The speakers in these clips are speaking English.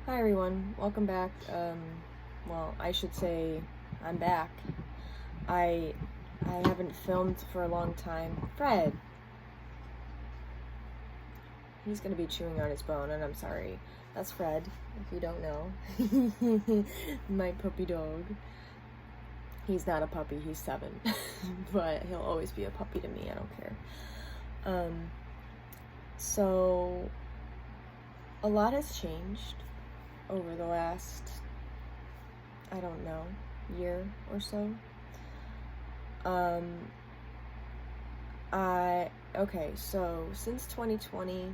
Hi everyone, welcome back. Well, I should say I'm back. I haven't filmed for a long time. Fred! He's gonna be chewing on his bone, and I'm sorry. That's Fred, if you don't know. My puppy dog. He's not a puppy, he's 7. But he'll always be a puppy to me, I don't care. So a lot has changed over the last, I don't know, year or so. Okay, so since 2020,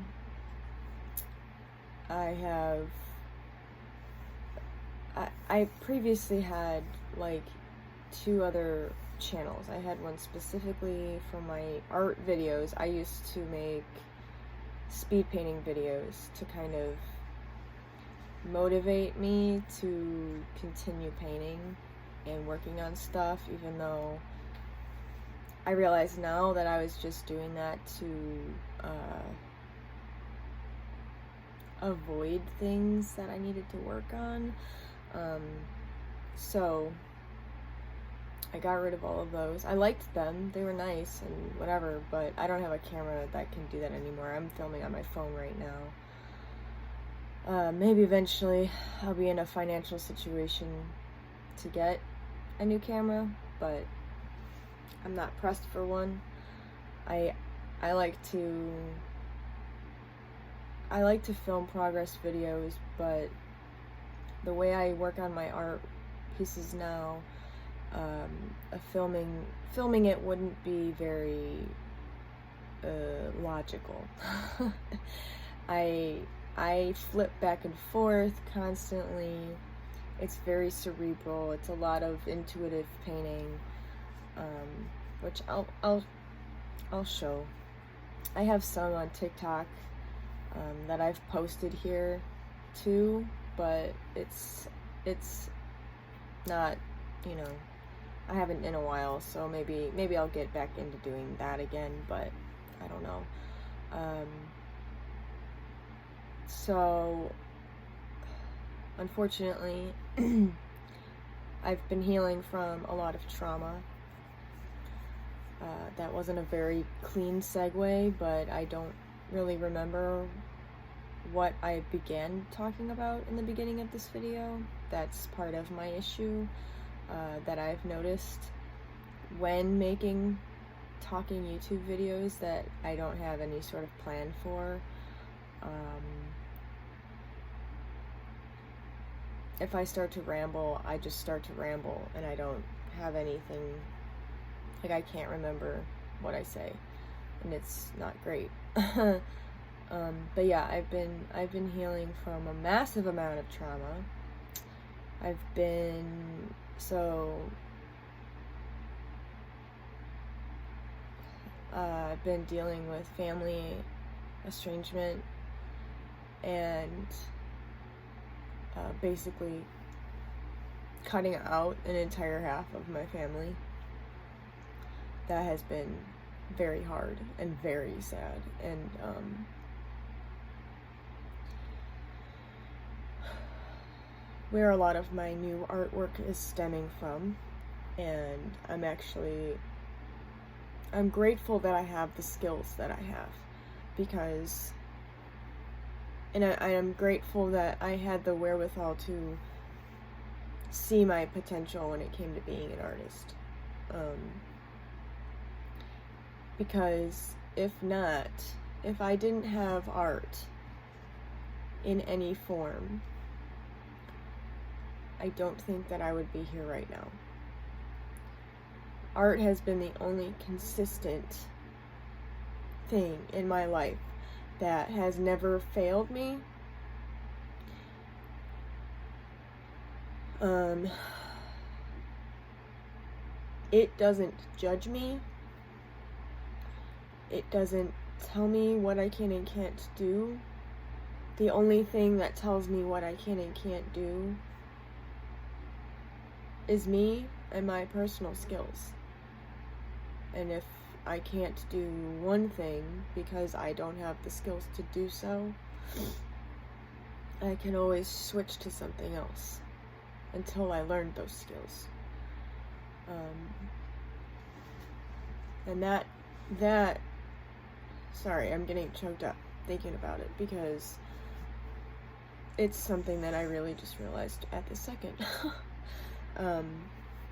I previously had like 2 other channels. I had one specifically for my art videos. I used to make speed painting videos to kind of motivate me to continue painting and working on stuff, even though I realize now that I was just doing that to avoid things that I needed to work on. So I got rid of all of those. I liked them, they were nice and whatever, but I don't have a camera that can do that anymore. I'm filming on my phone right now. Maybe eventually I'll be in a financial situation to get a new camera, but I'm not pressed for one. I like to film progress videos, but the way I work on my art pieces now, filming it wouldn't be very logical. I flip back and forth constantly. It's very cerebral. It's a lot of intuitive painting, which I'll show. I have some on TikTok that I've posted here too, but it's not, you know, I haven't in a while, so maybe I'll get back into doing that again, but I don't know. So unfortunately, I've been healing from a lot of trauma. That wasn't a very clean segue, but I don't really remember what I began talking about in the beginning of this video. That's part of my issue that I've noticed when making talking YouTube videos that I don't have any sort of plan for. If I start to ramble, I just start to ramble, and I don't have anything, like I can't remember what I say, and it's not great. But yeah, I've been healing from a massive amount of trauma. I've been dealing with family estrangement and basically cutting out an entire half of my family. That has been very hard and very sad, and where a lot of my new artwork is stemming from. And I'm grateful that I have the skills that I have, because, and I am grateful that I had the wherewithal to see my potential when it came to being an artist. Because if I didn't have art in any form, I don't think that I would be here right now. Art has been the only consistent thing in my life that has never failed me. It doesn't judge me. It doesn't tell me what I can and can't do. The only thing that tells me what I can and can't do is me and my personal skills. And if I can't do one thing because I don't have the skills to do so, I can always switch to something else until I learned those skills. And that, sorry, I'm getting choked up thinking about it, because it's something that I really just realized at the second.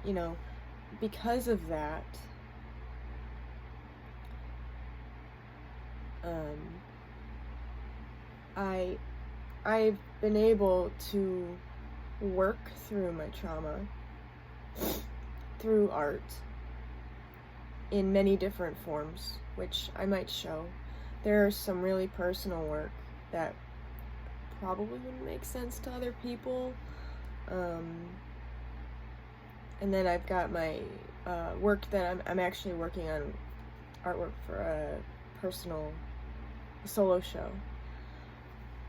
You know, because of that, I've been able to work through my trauma through art in many different forms, which I might show. There's some really personal work that probably wouldn't make sense to other people. And then I've got my work that I'm actually working on, artwork for a personal solo show,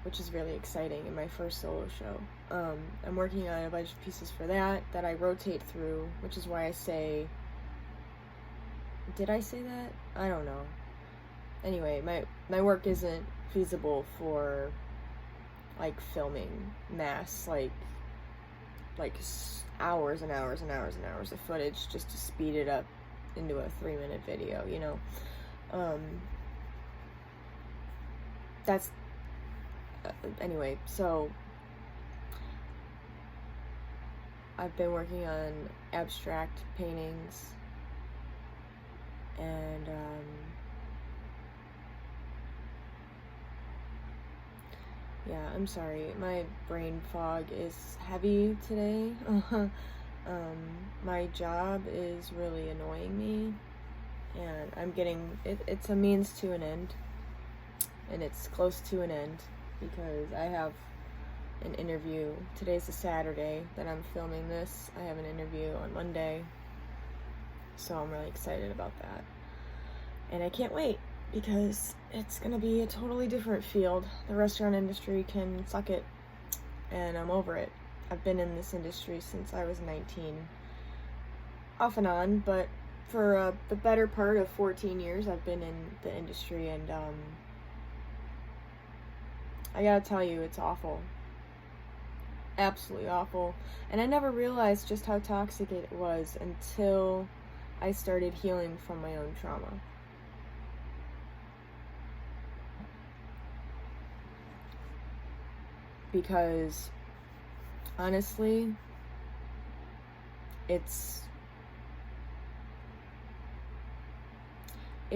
which is really exciting, in my first solo show. I'm working on a bunch of pieces for that I rotate through, which is why I say, did I say that? I don't know. Anyway, my work isn't feasible for like filming mass, like hours and hours and hours and hours of footage just to speed it up into a 3-minute video, you know. That's anyway, so I've been working on abstract paintings, and yeah, I'm sorry, my brain fog is heavy today. My job is really annoying me, and I'm getting it's a means to an end, and it's close to an end, because I have an interview. Today's a Saturday that I'm filming this. I have an interview on Monday, so I'm really excited about that, and I can't wait, because it's gonna be a totally different field. The restaurant industry can suck it, and I'm over it. I've been in this industry since I was 19, off and on, but for the better part of 14 years I've been in the industry, and I gotta tell you, it's awful. Absolutely awful. And I never realized just how toxic it was until I started healing from my own trauma. Because honestly, it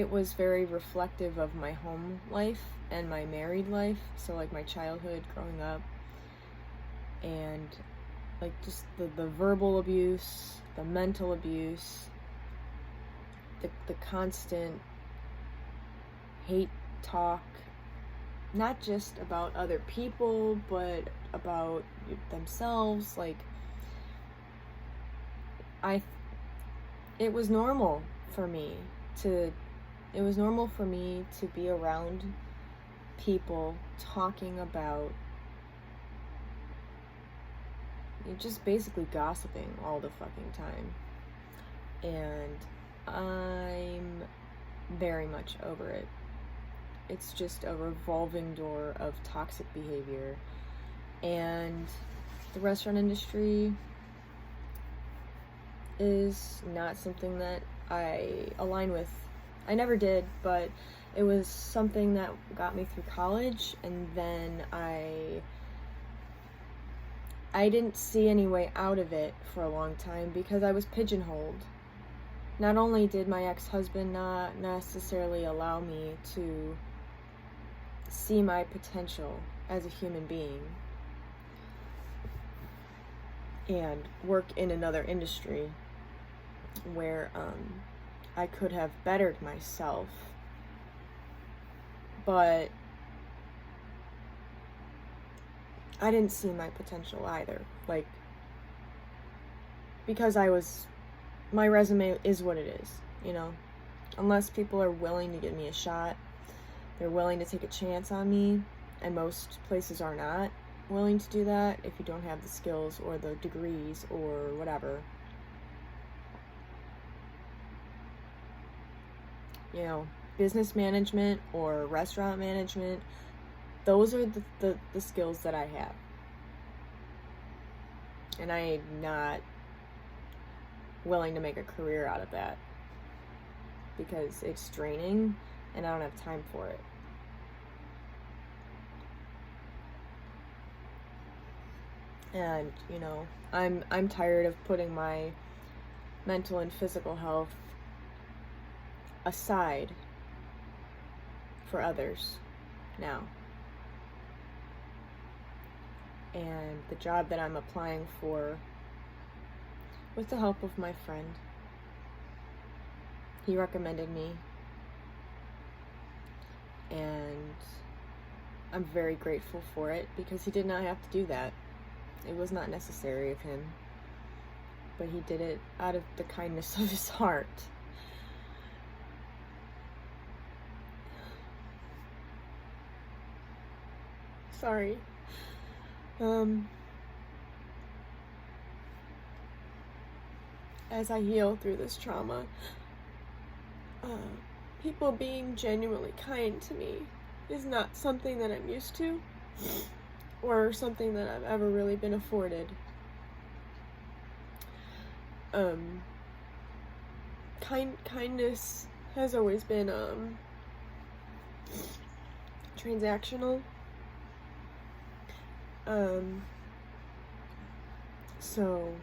was very reflective of my home life and my married life, so like my childhood growing up, and like just the verbal abuse, the mental abuse, the constant hate talk, not just about other people, but about themselves. Like, it was normal for me to be around people talking about, just basically gossiping all the fucking time. And I'm very much over it. It's just a revolving door of toxic behavior. And the restaurant industry is not something that I align with. I never did, but it was something that got me through college, and then I didn't see any way out of it for a long time because I was pigeonholed. Not only did my ex-husband not necessarily allow me to see my potential as a human being and work in another industry where I could have bettered myself, but I didn't see my potential either. Like, because my resume is what it is, you know? Unless people are willing to give me a shot, they're willing to take a chance on me, and most places are not willing to do that if you don't have the skills or the degrees or whatever. You know, business management or restaurant management, those are the skills that I have. And I'm not willing to make a career out of that because it's draining and I don't have time for it. And, you know, I'm tired of putting my mental and physical health aside for others now. And the job that I'm applying for, with the help of my friend, he recommended me, and I'm very grateful for it because he did not have to do that. It was not necessary of him, but he did it out of the kindness of his heart. Sorry. As I heal through this trauma, people being genuinely kind to me is not something that I'm used to, or something that I've ever really been afforded. Kindness has always been transactional. So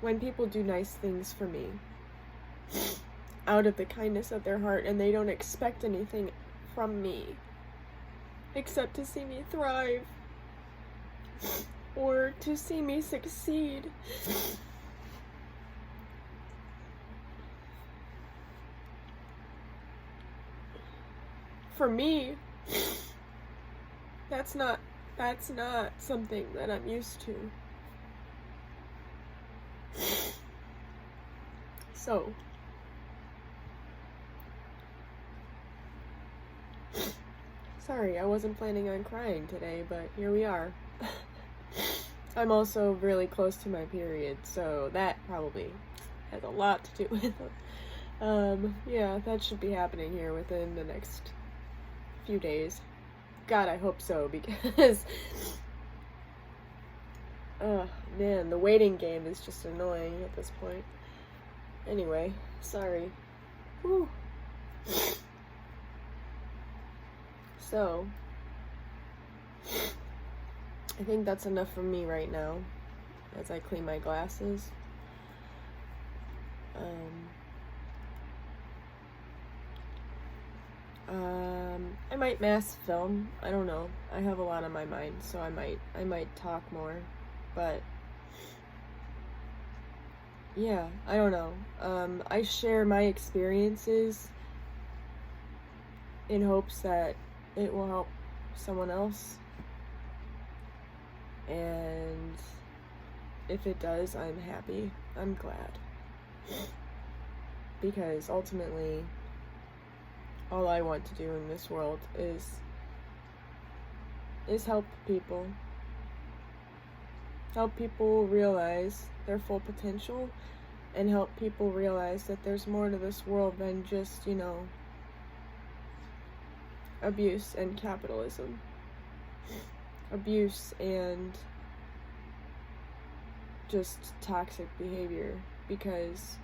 when people do nice things for me out of the kindness of their heart and they don't expect anything from me except to see me thrive or to see me succeed, for me, that's not something that I'm used to. So, sorry, I wasn't planning on crying today, but here we are. I'm also really close to my period, so that probably has a lot to do with it. Yeah, that should be happening here within the next few days. God, I hope so, because oh man, the waiting game is just annoying at this point. Anyway, sorry. Whew. So, I think that's enough for me right now as I clean my glasses. I might mass film. I don't know. I have a lot on my mind, so I might talk more. But yeah, I don't know. I share my experiences in hopes that it will help someone else. And if it does, I'm happy. I'm glad. Because ultimately, all I want to do in this world is help people. Help people realize their full potential, and help people realize that there's more to this world than just, you know, abuse and capitalism. Abuse and just toxic behavior, because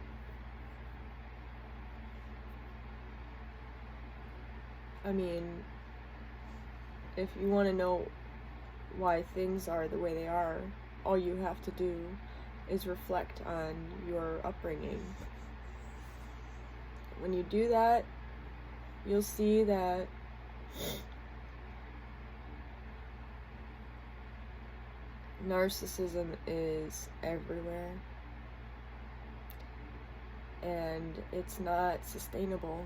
I mean, if you want to know why things are the way they are, all you have to do is reflect on your upbringing. When you do that, you'll see that narcissism is everywhere, and it's not sustainable.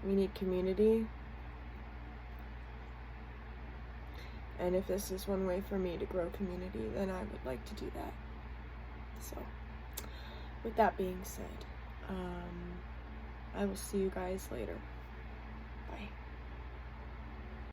We need community, and if this is one way for me to grow community, then I would like to do that. So, with that being said, I will see you guys later. Bye.